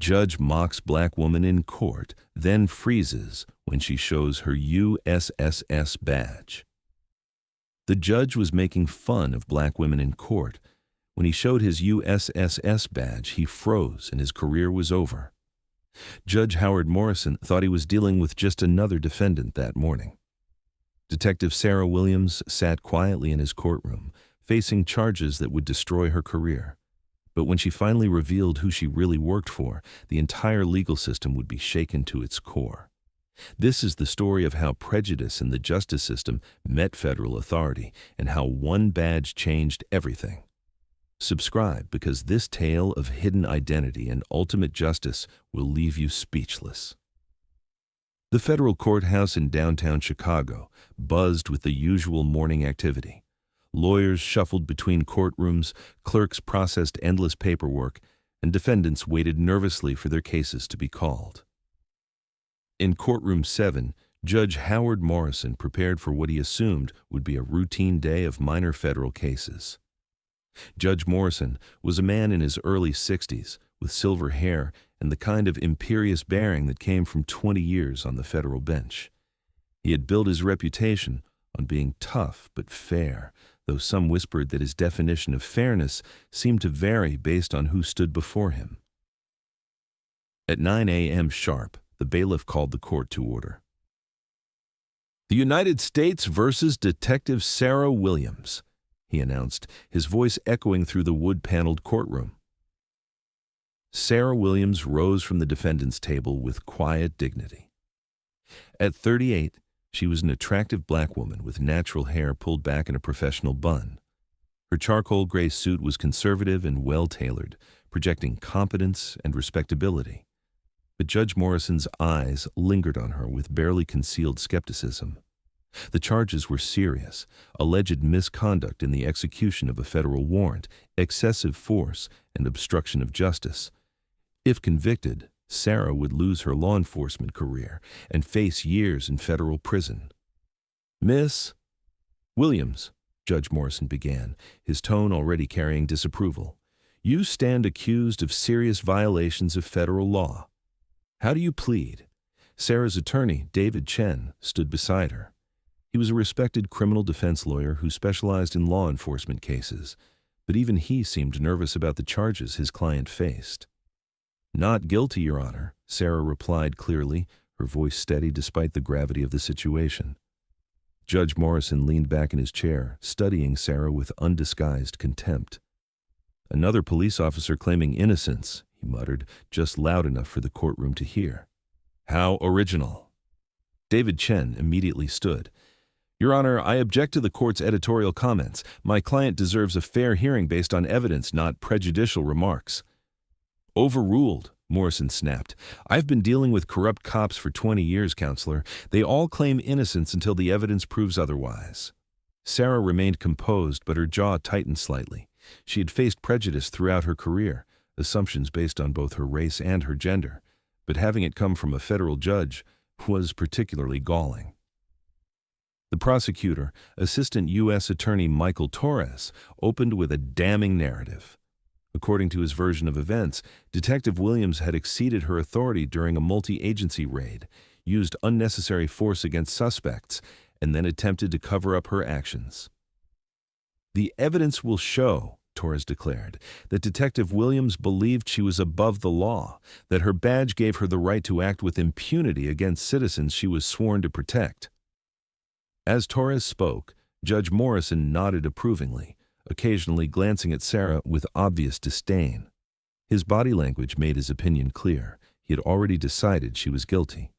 Judge mocks black woman in court, then freezes when she shows her USSS badge. The judge was making fun of black women in court. When he showed his USSS badge, he froze and his career was over. Judge Howard Morrison thought he was dealing with just another defendant that morning. Detective Sarah Williams sat quietly in his courtroom, facing charges that would destroy her career. But when she finally revealed who she really worked for, the entire legal system would be shaken to its core. This is the story of how prejudice in the justice system met federal authority and how one badge changed everything. Subscribe, because this tale of hidden identity and ultimate justice will leave you speechless. The federal courthouse in downtown Chicago buzzed with the usual morning activity. Lawyers shuffled between courtrooms, clerks processed endless paperwork, and defendants waited nervously for their cases to be called. In Courtroom 7, Judge Howard Morrison prepared for what he assumed would be a routine day of minor federal cases. Judge Morrison was a man in his early 60s, with silver hair and the kind of imperious bearing that came from 20 years on the federal bench. He had built his reputation on being tough but fair, though some whispered that his definition of fairness seemed to vary based on who stood before him. At 9 a.m. sharp, the bailiff called the court to order. "The United States versus Detective Sarah Williams," he announced, his voice echoing through the wood-paneled courtroom. Sarah Williams rose from the defendant's table with quiet dignity. At 38, she was an attractive black woman with natural hair pulled back in a professional bun. Her charcoal gray suit was conservative and well-tailored, projecting competence and respectability. But Judge Morrison's eyes lingered on her with barely concealed skepticism. The charges were serious: alleged misconduct in the execution of a federal warrant, excessive force, and obstruction of justice. If convicted, Sarah would lose her law enforcement career and face years in federal prison. "Miss Williams," Judge Morrison began, his tone already carrying disapproval, "you stand accused of serious violations of federal law. How do you plead?" Sarah's attorney, David Chen, stood beside her. He was a respected criminal defense lawyer who specialized in law enforcement cases, but even he seemed nervous about the charges his client faced. "Not guilty, Your Honor," Sarah replied clearly, her voice steady despite the gravity of the situation. Judge Morrison leaned back in his chair, studying Sarah with undisguised contempt. "Another police officer claiming innocence," he muttered, just loud enough for the courtroom to hear. "How original." David Chen immediately stood. "Your Honor, I object to the court's editorial comments. My client deserves a fair hearing based on evidence, not prejudicial remarks." "Overruled," Morrison snapped. "I've been dealing with corrupt cops for 20 years, Counselor. They all claim innocence until the evidence proves otherwise." Sarah remained composed, but her jaw tightened slightly. She had faced prejudice throughout her career, assumptions based on both her race and her gender, but having it come from a federal judge was particularly galling. The prosecutor, Assistant U.S. Attorney Michael Torres, opened with a damning narrative. According to his version of events, Detective Williams had exceeded her authority during a multi-agency raid, used unnecessary force against suspects, and then attempted to cover up her actions. "The evidence will show," Torres declared, "that Detective Williams believed she was above the law, that her badge gave her the right to act with impunity against citizens she was sworn to protect." As Torres spoke, Judge Morrison nodded approvingly, occasionally glancing at Sarah with obvious disdain. His body language made his opinion clear. He had already decided she was guilty.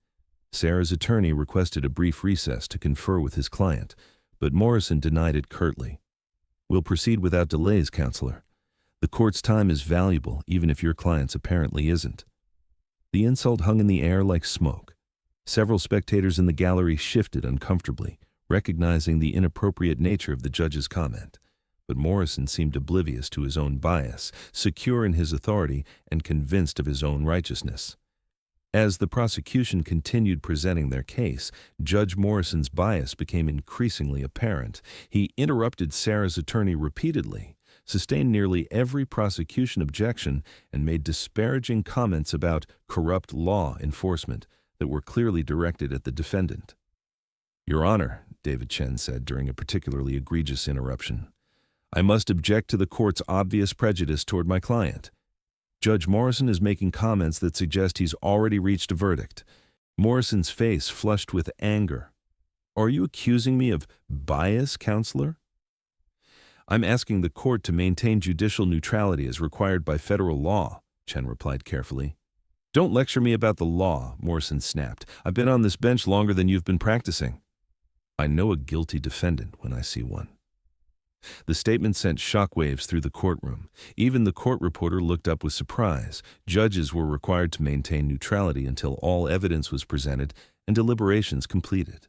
Sarah's attorney requested a brief recess to confer with his client, but Morrison denied it curtly. "We'll proceed without delays, Counselor. The court's time is valuable, even if your client's apparently isn't." The insult hung in the air like smoke. Several spectators in the gallery shifted uncomfortably, recognizing the inappropriate nature of the judge's comment. But Morrison seemed oblivious to his own bias, secure in his authority and convinced of his own righteousness. As the prosecution continued presenting their case, Judge Morrison's bias became increasingly apparent. He interrupted Sarah's attorney repeatedly, sustained nearly every prosecution objection, and made disparaging comments about corrupt law enforcement that were clearly directed at the defendant. "Your Honor," David Chen said during a particularly egregious interruption, "I must object to the court's obvious prejudice toward my client. Judge Morrison is making comments that suggest he's already reached a verdict." Morrison's face flushed with anger. "Are you accusing me of bias, counselor?" "I'm asking the court to maintain judicial neutrality as required by federal law," Chen replied carefully. "Don't lecture me about the law," Morrison snapped. "I've been on this bench longer than you've been practicing." "I know a guilty defendant when I see one." The statement sent shockwaves through the courtroom. Even the court reporter looked up with surprise. Judges were required to maintain neutrality until all evidence was presented and deliberations completed.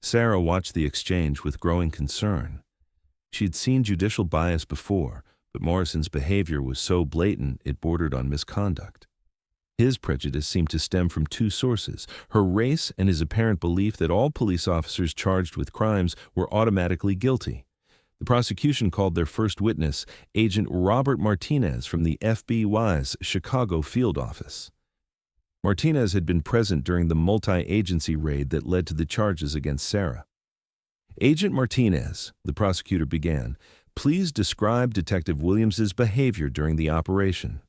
Sarah watched the exchange with growing concern. She had seen judicial bias before, but Morrison's behavior was so blatant it bordered on misconduct. His prejudice seemed to stem from two sources: her race and his apparent belief that all police officers charged with crimes were automatically guilty. The prosecution called their first witness Agent Robert Martinez from the FBI's Chicago field office. Martinez had been present during the multi-agency raid that led to the charges against Sarah. "Agent Martinez," the prosecutor began, "please describe Detective Williams's behavior during the operation."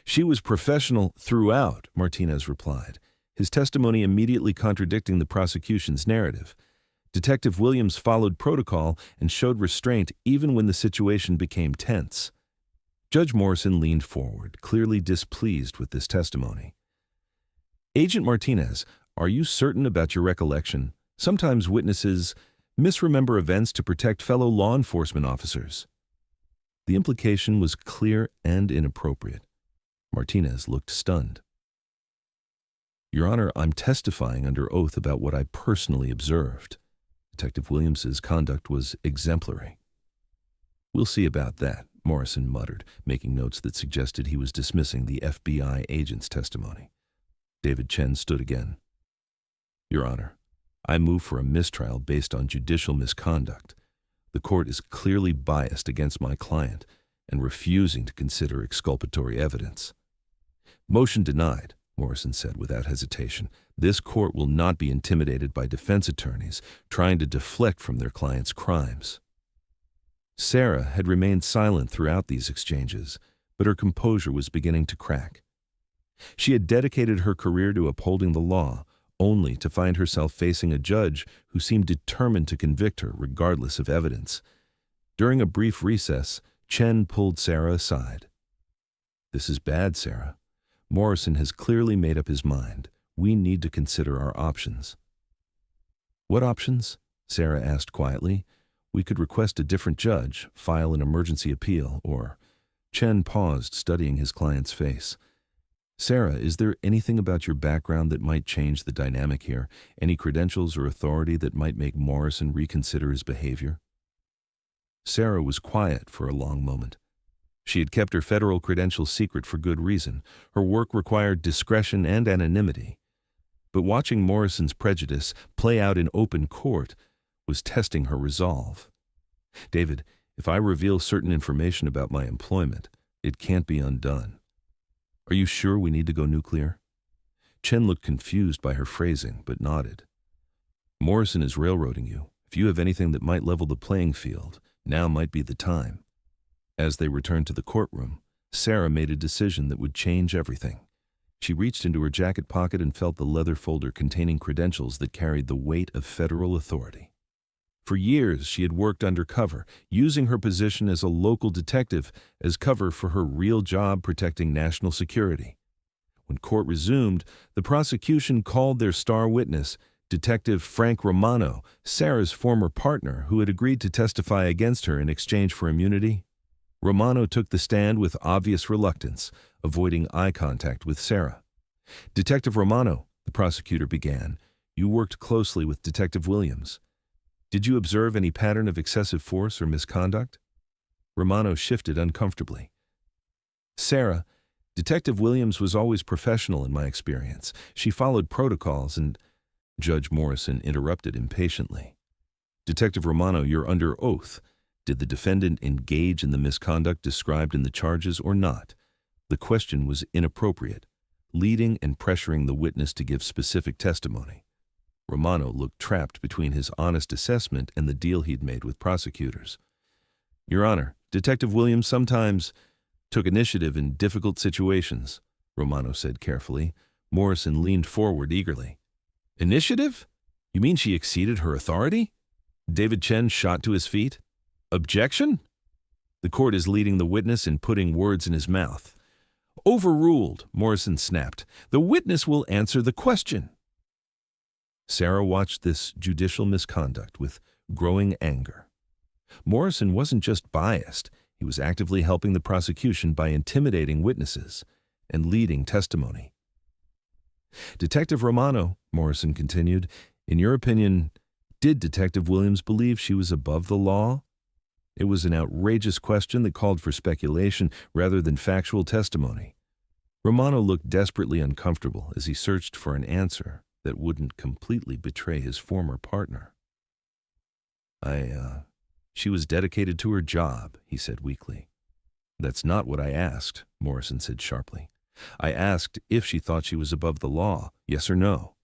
"She was professional throughout," Martinez replied, his testimony immediately contradicting the prosecution's narrative. Detective Williams followed protocol and showed restraint even when the situation became tense. Judge Morrison leaned forward, clearly displeased with this testimony. "Agent Martinez, are you certain about your recollection? Sometimes witnesses misremember events to protect fellow law enforcement officers." The implication was clear and inappropriate. Martinez looked stunned. "Your Honor, I'm testifying under oath about what I personally observed. Detective Williams's conduct was exemplary." "We'll see about that," Morrison muttered, making notes that suggested he was dismissing the FBI agent's testimony. David Chen stood again. "Your Honor, I move for a mistrial based on judicial misconduct. The court is clearly biased against my client and refusing to consider exculpatory evidence." "Motion denied," Morrison said without hesitation. "This court will not be intimidated by defense attorneys trying to deflect from their clients' crimes." Sarah had remained silent throughout these exchanges, but her composure was beginning to crack. She had dedicated her career to upholding the law, only to find herself facing a judge who seemed determined to convict her regardless of evidence. During a brief recess, Chen pulled Sarah aside. "This is bad, Sarah. Morrison has clearly made up his mind. We need to consider our options." "What options?" Sarah asked quietly. "We could request a different judge, file an emergency appeal, or—" Chen paused, studying his client's face. "Sarah, is there anything about your background that might change the dynamic here? Any credentials or authority that might make Morrison reconsider his behavior?" Sarah was quiet for a long moment. She had kept her federal credentials secret for good reason. Her work required discretion and anonymity. But watching Morrison's prejudice play out in open court was testing her resolve. "David, if I reveal certain information about my employment, it can't be undone. Are you sure we need to go nuclear?" Chen looked confused by her phrasing, but nodded. "Morrison is railroading you. If you have anything that might level the playing field, now might be the time." As they returned to the courtroom, Sarah made a decision that would change everything. She reached into her jacket pocket and felt the leather folder containing credentials that carried the weight of federal authority. For years, she had worked undercover, using her position as a local detective as cover for her real job protecting national security. When court resumed, the prosecution called their star witness, Detective Frank Romano, Sarah's former partner who had agreed to testify against her in exchange for immunity. Romano took the stand with obvious reluctance, avoiding eye contact with Sarah. "Detective Romano," the prosecutor began, "you worked closely with Detective Williams. Did you observe any pattern of excessive force or misconduct?" Romano shifted uncomfortably. "Sarah, Detective Williams was always professional in my experience. She followed protocols and—" Judge Morrison interrupted impatiently. "Detective Romano, you're under oath. Did the defendant engage in the misconduct described in the charges or not? The question was inappropriate, leading and pressuring the witness to give specific testimony. Romano looked trapped between his honest assessment and the deal he'd made with prosecutors. Your Honor, Detective Williams sometimes took initiative in difficult situations, Romano said carefully. Morrison leaned forward eagerly. Initiative? You mean she exceeded her authority? David Chen shot to his feet. Objection? The court is leading the witness in putting words in his mouth. Overruled, Morrison snapped. The witness will answer the question. Sarah watched this judicial misconduct with growing anger. Morrison wasn't just biased, he was actively helping the prosecution by intimidating witnesses and leading testimony. Detective Romano, Morrison continued, in your opinion, did Detective Williams believe she was above the law? It was an outrageous question that called for speculation rather than factual testimony. Romano looked desperately uncomfortable as he searched for an answer that wouldn't completely betray his former partner. She was dedicated to her job, he said weakly. That's not what I asked, Morrison said sharply. I asked if she thought she was above the law, yes or no.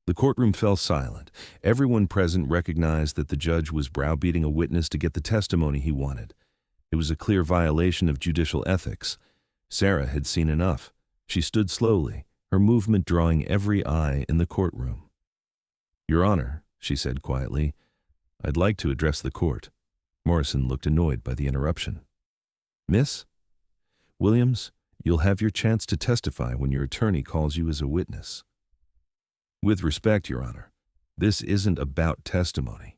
The courtroom fell silent. Everyone present recognized that the judge was browbeating a witness to get the testimony he wanted. It was a clear violation of judicial ethics. Sarah had seen enough. She stood slowly, her movement drawing every eye in the courtroom. Your Honor, she said quietly, I'd like to address the court. Morrison looked annoyed by the interruption. Miss Williams, you'll have your chance to testify when your attorney calls you as a witness. With respect, Your Honor, this isn't about testimony.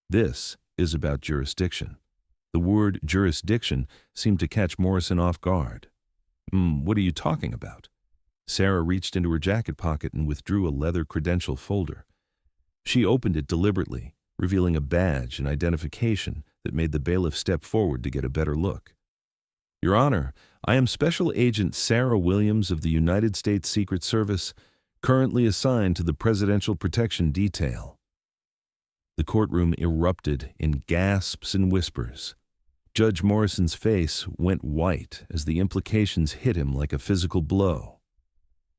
This is about jurisdiction. The word jurisdiction seemed to catch Morrison off guard. What are you talking about? Sarah reached into her jacket pocket and withdrew a leather credential folder. She opened it deliberately, revealing a badge and identification that made the bailiff step forward to get a better look. Your Honor, I am Special Agent Sarah Williams of the United States Secret Service, currently assigned to the Presidential Protection Detail. The courtroom erupted in gasps and whispers. Judge Morrison's face went white as the implications hit him like a physical blow.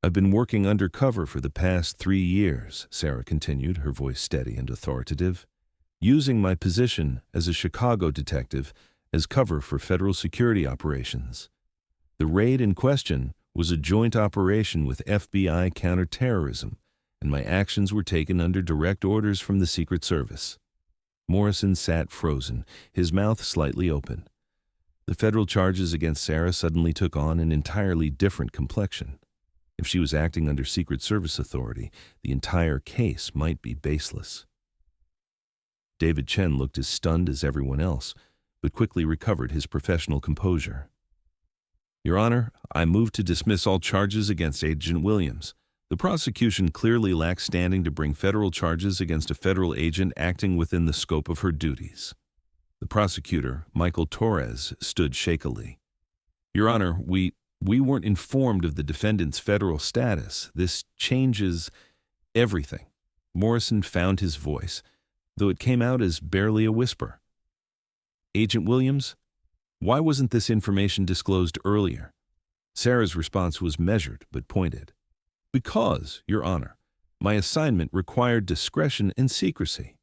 I've been working undercover for the past 3 years, Sarah continued, her voice steady and authoritative, using my position as a Chicago detective as cover for federal security operations. The raid in question was a joint operation with FBI counterterrorism, and my actions were taken under direct orders from the Secret Service. Morrison sat frozen, his mouth slightly open. The federal charges against Sarah suddenly took on an entirely different complexion. If she was acting under Secret Service authority, the entire case might be baseless. David Chen looked as stunned as everyone else, but quickly recovered his professional composure. Your Honor, I move to dismiss all charges against Agent Williams. The prosecution clearly lacks standing to bring federal charges against a federal agent acting within the scope of her duties. The prosecutor, Michael Torres, stood shakily. Your Honor, we weren't informed of the defendant's federal status. This changes everything. Morrison found his voice, though it came out as barely a whisper. Agent Williams, why wasn't this information disclosed earlier? Sarah's response was measured but pointed. Because, Your Honor, my assignment required discretion and secrecy.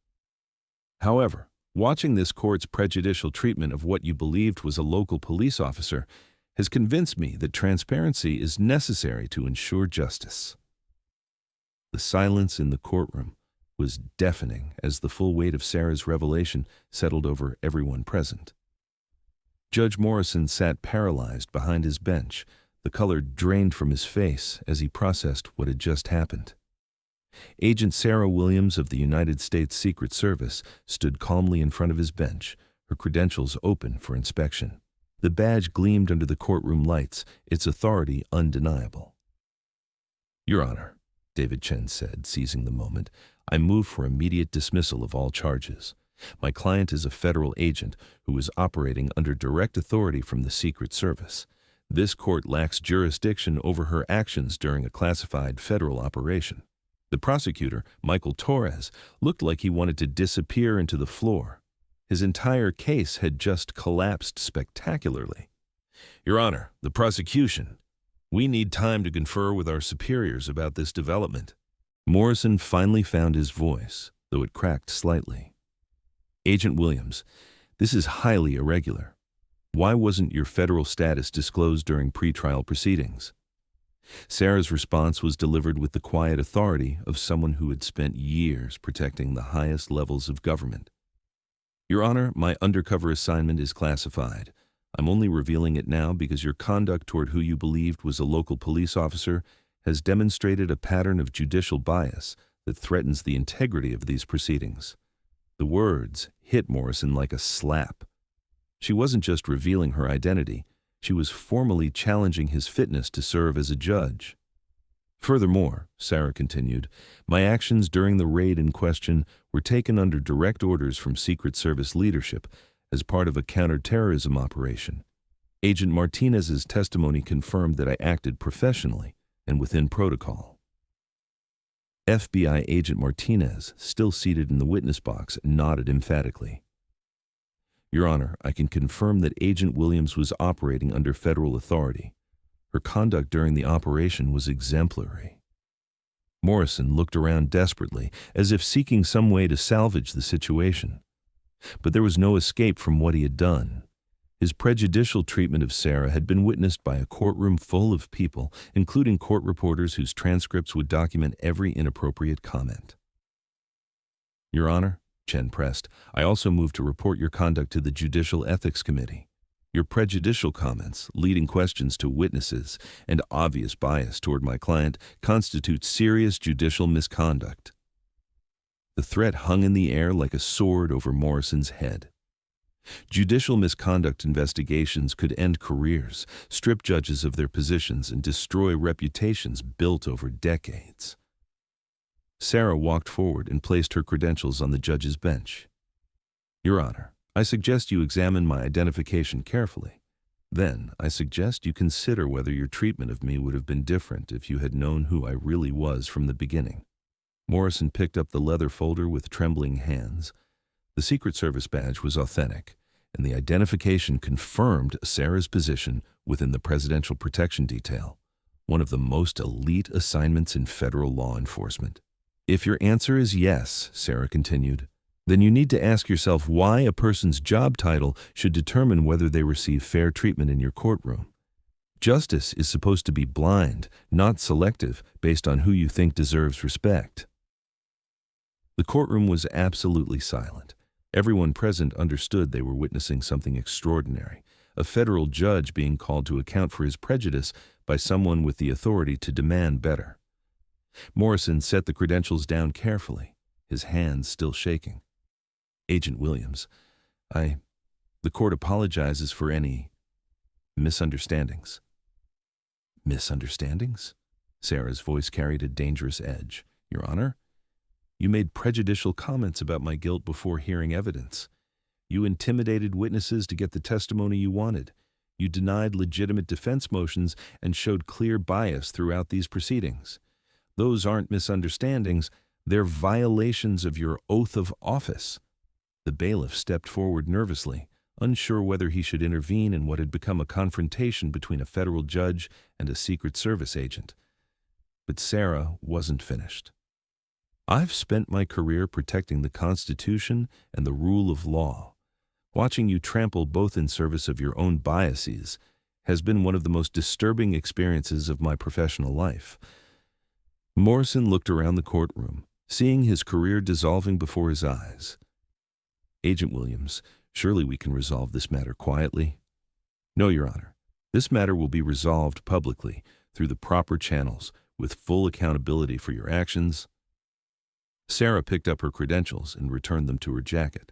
However, watching this court's prejudicial treatment of what you believed was a local police officer has convinced me that transparency is necessary to ensure justice. The silence in the courtroom was deafening as the full weight of Sarah's revelation settled over everyone present. Judge Morrison sat paralyzed behind his bench, the color drained from his face as he processed what had just happened. Agent Sarah Williams of the United States Secret Service stood calmly in front of his bench, her credentials open for inspection. The badge gleamed under the courtroom lights, its authority undeniable. Your Honor, David Chen said, seizing the moment, I move for immediate dismissal of all charges. My client is a federal agent who is operating under direct authority from the Secret Service. This court lacks jurisdiction over her actions during a classified federal operation. The prosecutor, Michael Torres, looked like he wanted to disappear into the floor. His entire case had just collapsed spectacularly. Your Honor, the prosecution. We need time to confer with our superiors about this development. Morrison finally found his voice, though it cracked slightly. Agent Williams, this is highly irregular. Why wasn't your federal status disclosed during pretrial proceedings? Sarah's response was delivered with the quiet authority of someone who had spent years protecting the highest levels of government. Your Honor, my undercover assignment is classified. I'm only revealing it now because your conduct toward who you believed was a local police officer has demonstrated a pattern of judicial bias that threatens the integrity of these proceedings. The words hit Morrison like a slap. She wasn't just revealing her identity, she was formally challenging his fitness to serve as a judge. Furthermore, Sarah continued, my actions during the raid in question were taken under direct orders from Secret Service leadership as part of a counterterrorism operation. Agent Martinez's testimony confirmed that I acted professionally and within protocol. FBI Agent Martinez, still seated in the witness box, nodded emphatically. Your Honor, I can confirm that Agent Williams was operating under federal authority. Her conduct during the operation was exemplary. Morrison looked around desperately, as if seeking some way to salvage the situation. But there was no escape from what he had done. His prejudicial treatment of Sarah had been witnessed by a courtroom full of people, including court reporters whose transcripts would document every inappropriate comment. Your Honor, Chen pressed, I also move to report your conduct to the Judicial Ethics Committee. Your prejudicial comments, leading questions to witnesses, and obvious bias toward my client constitute serious judicial misconduct. The threat hung in the air like a sword over Morrison's head. Judicial misconduct investigations could end careers, strip judges of their positions, and destroy reputations built over decades. Sarah walked forward and placed her credentials on the judge's bench. Your Honor, I suggest you examine my identification carefully. Then, I suggest you consider whether your treatment of me would have been different if you had known who I really was from the beginning. Morrison picked up the leather folder with trembling hands. The Secret Service badge was authentic, and the identification confirmed Sarah's position within the Presidential Protection Detail, one of the most elite assignments in federal law enforcement. If your answer is yes, Sarah continued, then you need to ask yourself why a person's job title should determine whether they receive fair treatment in your courtroom. Justice is supposed to be blind, not selective, based on who you think deserves respect. The courtroom was absolutely silent. Everyone present understood they were witnessing something extraordinary, a federal judge being called to account for his prejudice by someone with the authority to demand better. Morrison set the credentials down carefully, his hands still shaking. Agent Williams, the court apologizes for any misunderstandings. Misunderstandings? Sarah's voice carried a dangerous edge. Your Honor, you made prejudicial comments about my guilt before hearing evidence. You intimidated witnesses to get the testimony you wanted. You denied legitimate defense motions and showed clear bias throughout these proceedings. Those aren't misunderstandings, they're violations of your oath of office. The bailiff stepped forward nervously, unsure whether he should intervene in what had become a confrontation between a federal judge and a Secret Service agent. But Sarah wasn't finished. I've spent my career protecting the Constitution and the rule of law. Watching you trample both in service of your own biases has been one of the most disturbing experiences of my professional life. Morrison looked around the courtroom, seeing his career dissolving before his eyes. Agent Williams, surely we can resolve this matter quietly? No, Your Honor. This matter will be resolved publicly through the proper channels with full accountability for your actions. Sarah picked up her credentials and returned them to her jacket.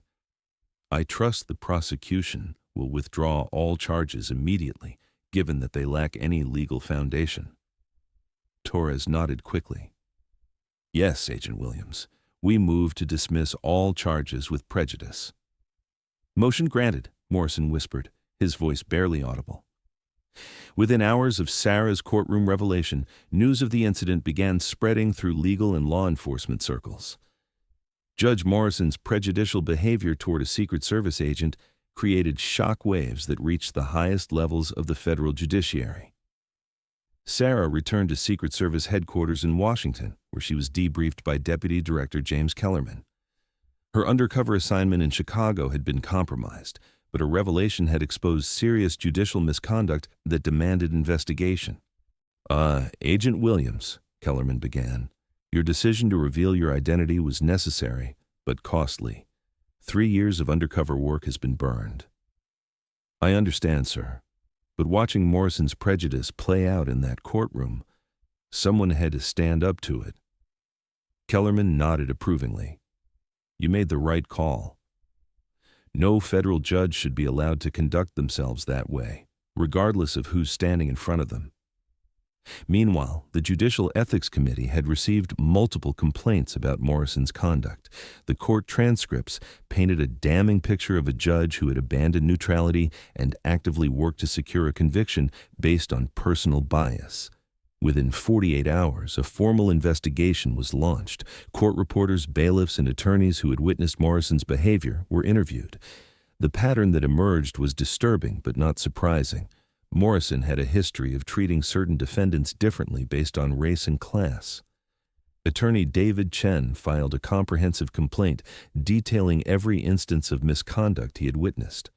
I trust the prosecution will withdraw all charges immediately, given that they lack any legal foundation. Torres nodded quickly. Yes, Agent Williams. We move to dismiss all charges with prejudice. Motion granted, Morrison whispered, his voice barely audible. Within hours of Sarah's courtroom revelation, news of the incident began spreading through legal and law enforcement circles. Judge Morrison's prejudicial behavior toward a Secret Service agent created shock waves that reached the highest levels of the federal judiciary. Sarah returned to Secret Service headquarters in Washington, where she was debriefed by Deputy Director James Kellerman. Her undercover assignment in Chicago had been compromised, but a revelation had exposed serious judicial misconduct that demanded investigation. Agent Williams, Kellerman began, your decision to reveal your identity was necessary, but costly. 3 years of undercover work has been burned. I understand, sir, but watching Morrison's prejudice play out in that courtroom, someone had to stand up to it. Kellerman nodded approvingly. You made the right call. No federal judge should be allowed to conduct themselves that way, regardless of who's standing in front of them. Meanwhile, the Judicial Ethics Committee had received multiple complaints about Morrison's conduct. The court transcripts painted a damning picture of a judge who had abandoned neutrality and actively worked to secure a conviction based on personal bias. Within 48 hours, a formal investigation was launched. Court reporters, bailiffs, and attorneys who had witnessed Morrison's behavior were interviewed. The pattern that emerged was disturbing but not surprising. Morrison had a history of treating certain defendants differently based on race and class. Attorney David Chen filed a comprehensive complaint detailing every instance of misconduct he had witnessed.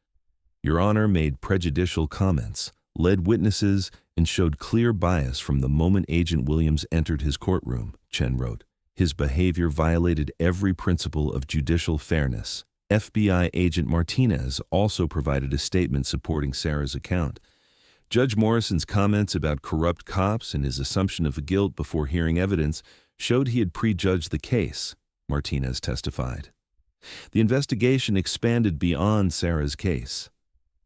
Your Honor made prejudicial comments, led witnesses, and showed clear bias from the moment Agent Williams entered his courtroom, Chen wrote. His behavior violated every principle of judicial fairness. FBI agent Martinez also provided a statement supporting Sarah's account. Judge Morrison's comments about corrupt cops and his assumption of guilt before hearing evidence showed he had prejudged the case, Martinez testified. The investigation expanded beyond Sarah's case.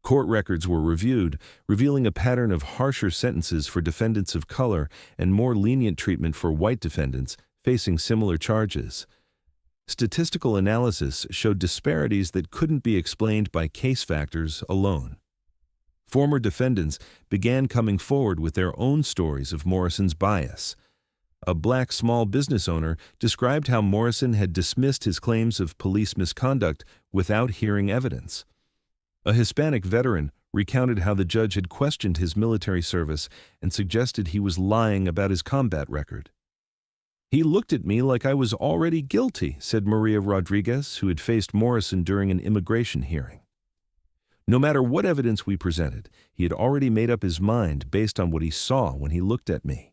Court records were reviewed, revealing a pattern of harsher sentences for defendants of color and more lenient treatment for white defendants facing similar charges. Statistical analysis showed disparities that couldn't be explained by case factors alone. Former defendants began coming forward with their own stories of Morrison's bias. A black small business owner described how Morrison had dismissed his claims of police misconduct without hearing evidence. A Hispanic veteran recounted how the judge had questioned his military service and suggested he was lying about his combat record. He looked at me like I was already guilty, said Maria Rodriguez, who had faced Morrison during an immigration hearing. No matter what evidence we presented, he had already made up his mind based on what he saw when he looked at me.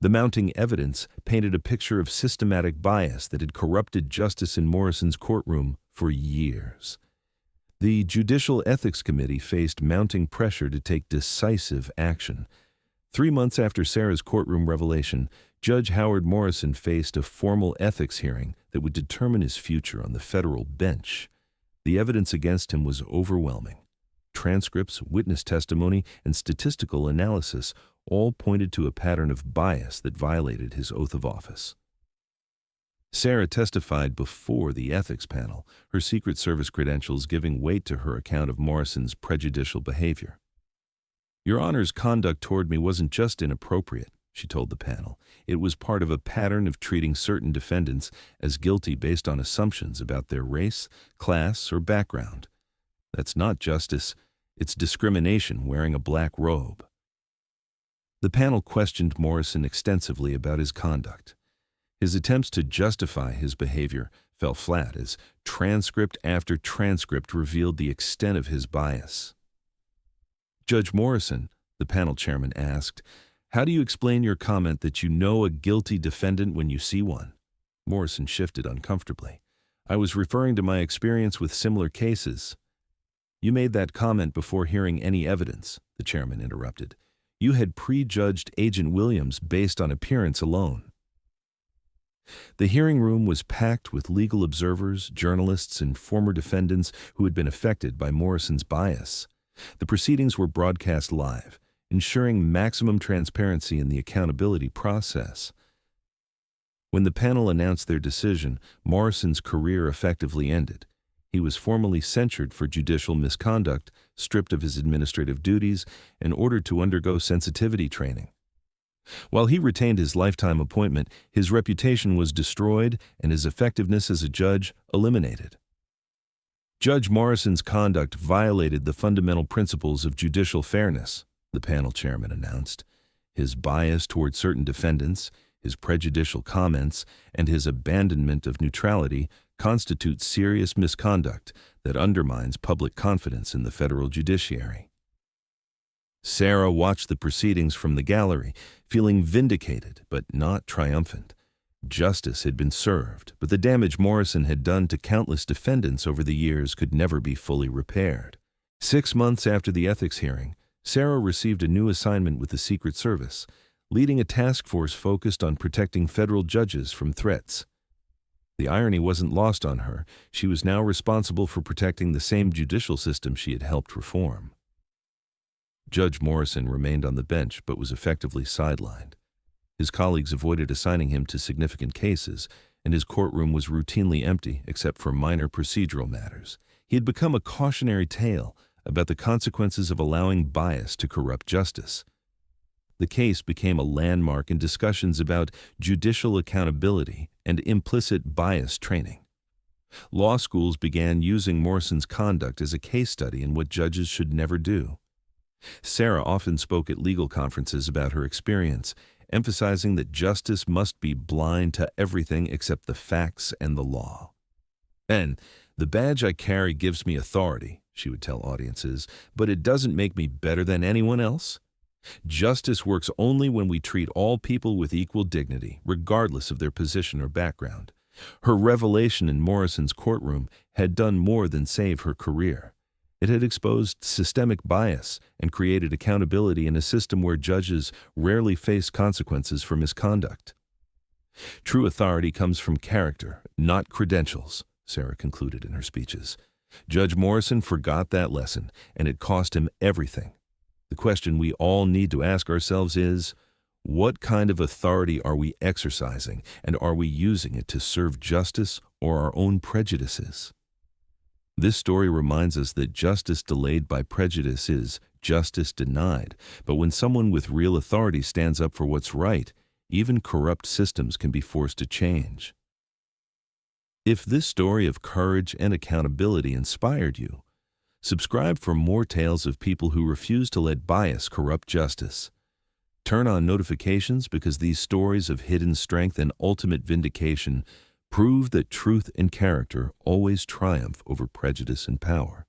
The mounting evidence painted a picture of systematic bias that had corrupted justice in Morrison's courtroom for years. The Judicial Ethics Committee faced mounting pressure to take decisive action. 3 months after Sarah's courtroom revelation, Judge Howard Morrison faced a formal ethics hearing that would determine his future on the federal bench. The evidence against him was overwhelming. Transcripts, witness testimony, and statistical analysis all pointed to a pattern of bias that violated his oath of office. Sarah testified before the ethics panel, her Secret Service credentials giving weight to her account of Morrison's prejudicial behavior. Your Honor's conduct toward me wasn't just inappropriate, she told the panel. It was part of a pattern of treating certain defendants as guilty based on assumptions about their race, class, or background. That's not justice, it's discrimination wearing a black robe. The panel questioned Morrison extensively about his conduct. His attempts to justify his behavior fell flat as transcript after transcript revealed the extent of his bias. Judge Morrison, the panel chairman asked, how do you explain your comment that you know a guilty defendant when you see one? Morrison shifted uncomfortably. I was referring to my experience with similar cases. You made that comment before hearing any evidence, the chairman interrupted. You had prejudged Agent Williams based on appearance alone. The hearing room was packed with legal observers, journalists, and former defendants who had been affected by Morrison's bias. The proceedings were broadcast live, ensuring maximum transparency in the accountability process. When the panel announced their decision, Morrison's career effectively ended. He was formally censured for judicial misconduct, stripped of his administrative duties, and ordered to undergo sensitivity training. While he retained his lifetime appointment, his reputation was destroyed and his effectiveness as a judge eliminated. Judge Morrison's conduct violated the fundamental principles of judicial fairness, the panel chairman announced. His bias toward certain defendants, his prejudicial comments, and his abandonment of neutrality constitute serious misconduct that undermines public confidence in the federal judiciary. Sarah watched the proceedings from the gallery, feeling vindicated but not triumphant. Justice had been served, but the damage Morrison had done to countless defendants over the years could never be fully repaired. 6 months after the ethics hearing, Sarah received a new assignment with the Secret Service, leading a task force focused on protecting federal judges from threats. The irony wasn't lost on her. She was now responsible for protecting the same judicial system she had helped reform. Judge Morrison remained on the bench but was effectively sidelined. His colleagues avoided assigning him to significant cases, and his courtroom was routinely empty except for minor procedural matters. He had become a cautionary tale about the consequences of allowing bias to corrupt justice. The case became a landmark in discussions about judicial accountability and implicit bias training. Law schools began using Morrison's conduct as a case study in what judges should never do. Sarah often spoke at legal conferences about her experience, emphasizing that justice must be blind to everything except the facts and the law. "And the badge I carry gives me authority," she would tell audiences, "but it doesn't make me better than anyone else. Justice works only when we treat all people with equal dignity, regardless of their position or background." Her revelation in Morrison's courtroom had done more than save her career. It had exposed systemic bias and created accountability in a system where judges rarely face consequences for misconduct. "True authority comes from character, not credentials," Sarah concluded in her speeches. Judge Morrison forgot that lesson, and it cost him everything. The question we all need to ask ourselves is, what kind of authority are we exercising, and are we using it to serve justice or our own prejudices? This story reminds us that justice delayed by prejudice is justice denied, but when someone with real authority stands up for what's right, even corrupt systems can be forced to change. If this story of courage and accountability inspired you, subscribe for more tales of people who refuse to let bias corrupt justice. Turn on notifications because these stories of hidden strength and ultimate vindication prove that truth and character always triumph over prejudice and power.